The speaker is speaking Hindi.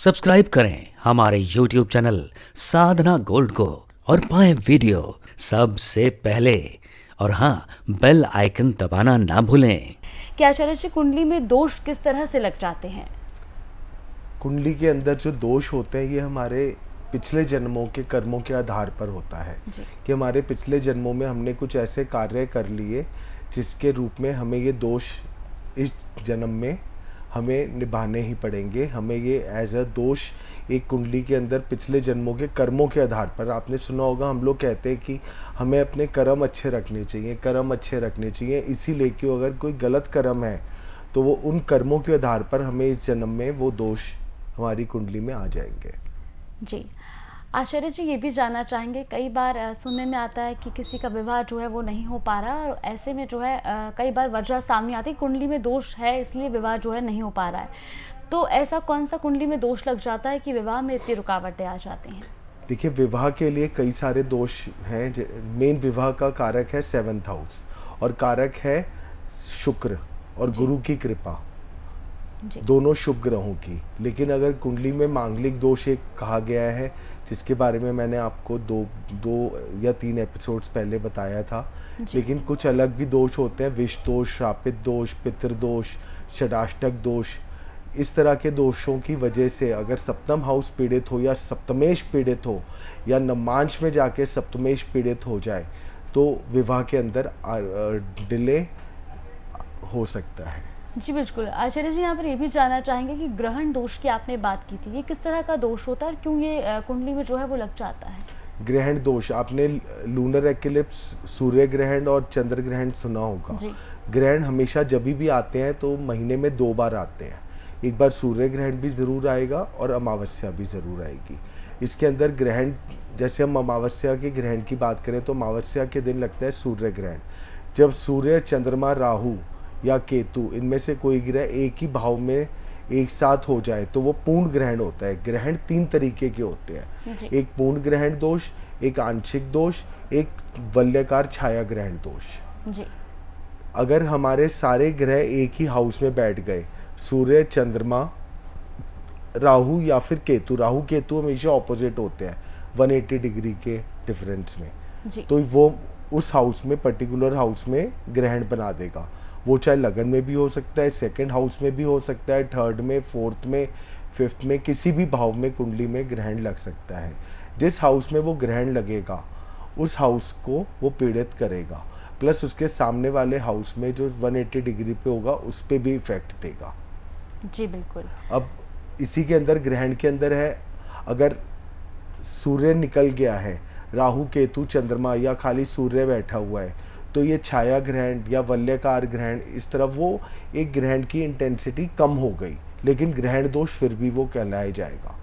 सब्सक्राइब करें हमारे YouTube चैनल साधना गोल्ड को और पाएं वीडियो सबसे पहले। और हाँ, बेल आइकन दबाना ना भूलें। कि आचार्य जी कुंडली में दोष किस तरह से लग जाते हैं? कुंडली के अंदर जो दोष होते हैं ये हमारे पिछले जन्मों के कर्मों के आधार पर होता है कि हमारे पिछले जन्मों में हमने कुछ ऐसे कार्य कर लिए जिसके रूप में हमें ये दोष इस जन्म में हमें निभाने ही पड़ेंगे। हमें ये एज अ दोष एक कुंडली के अंदर पिछले जन्मों के कर्मों के आधार पर, आपने सुना होगा हम लोग कहते हैं कि हमें अपने कर्म अच्छे रखने चाहिए, कर्म अच्छे रखने चाहिए, इसीलिए कि अगर कोई गलत कर्म है तो वो उन कर्मों के आधार पर हमें इस जन्म में वो दोष हमारी कुंडली में आ जाएंगे। जी आचार्य जी, ये भी जानना चाहेंगे, कई बार सुनने में आता है कि किसी का विवाह जो है वो नहीं हो पा रहा और ऐसे में जो है कई बार वजह सामने आती है कुंडली में दोष है इसलिए विवाह जो है नहीं हो पा रहा है। तो ऐसा कौन सा कुंडली में दोष लग जाता है कि विवाह में इतनी रुकावटें आ जाती हैं? देखिए, विवाह के लिए कई सारे दोष हैं। मेन विवाह का कारक है 7th हाउस और कारक है शुक्र और गुरु की कृपा, दोनों शुभ ग्रहों की। लेकिन अगर कुंडली में मांगलिक दोष एक कहा गया है जिसके बारे में मैंने आपको दो या 3 एपिसोड्स पहले बताया था, लेकिन कुछ अलग भी दोष होते हैं। विष दोष, श्रापित दोष, पितृदोष, षडाष्टक दोष। इस तरह के दोषों की वजह से अगर सप्तम हाउस पीड़ित हो या सप्तमेश पीड़ित हो या नवमांश में जाके सप्तमेश पीड़ित हो जाए तो विवाह के अंदर डिले हो सकता है। जी बिल्कुल। आचार्य जी, यहाँ पर ये भी जानना चाहेंगे कि ग्रहण दोष की आपने बात की थी, ये किस तरह का दोष होता है और क्यों ये कुंडली में जो है वो लग जाता है? ग्रहण दोष, आपने लूनर एक्लिप्स, सूर्य ग्रहण और चंद्र ग्रहण सुना होगा। ग्रहण हमेशा जब भी आते हैं तो महीने में 2 बार आते हैं। एक बार सूर्य ग्रहण भी ज़रूर आएगा और अमावस्या भी ज़रूर आएगी। इसके अंदर ग्रहण, जैसे हम अमावस्या के ग्रहण की बात करें तो अमावस्या के दिन लगता है सूर्य ग्रहण। जब सूर्य, चंद्रमा, राहु या केतु, इनमें से कोई ग्रह एक ही भाव में एक साथ हो जाए तो वो पूर्ण ग्रहण होता है। ग्रहण 3 तरीके के होते हैं, एक पूर्ण ग्रहण दोष, एक आंशिक दोष, एक वलयाकार छाया ग्रहण दोष। अगर हमारे सारे ग्रह एक ही हाउस में बैठ गए, सूर्य, चंद्रमा, राहु या फिर केतु, राहु केतु हमेशा ऑपोजिट होते हैं 180 डिग्री के डिफरेंस में, तो वो उस हाउस में, पर्टिकुलर हाउस में ग्रहण बना देगा। वो चाहे लगन में भी हो सकता है, 2nd हाउस में भी हो सकता है, 3rd में, 4th में, 5th में, किसी भी भाव में कुंडली में ग्रहण लग सकता है। जिस हाउस में वो ग्रहण लगेगा उस हाउस को वो पीड़ित करेगा, प्लस उसके सामने वाले हाउस में जो 180 डिग्री पे होगा उस पर भी इफेक्ट देगा। जी बिल्कुल। अब इसी के अंदर ग्रहण के अंदर है, अगर सूर्य निकल गया है, राहु, केतु, चंद्रमा या खाली सूर्य बैठा हुआ है तो ये छाया ग्रहण या वलयाकार ग्रहण, इस तरफ वो एक ग्रहण की इंटेंसिटी कम हो गई, लेकिन ग्रहण दोष फिर भी वो कहलाया जाएगा।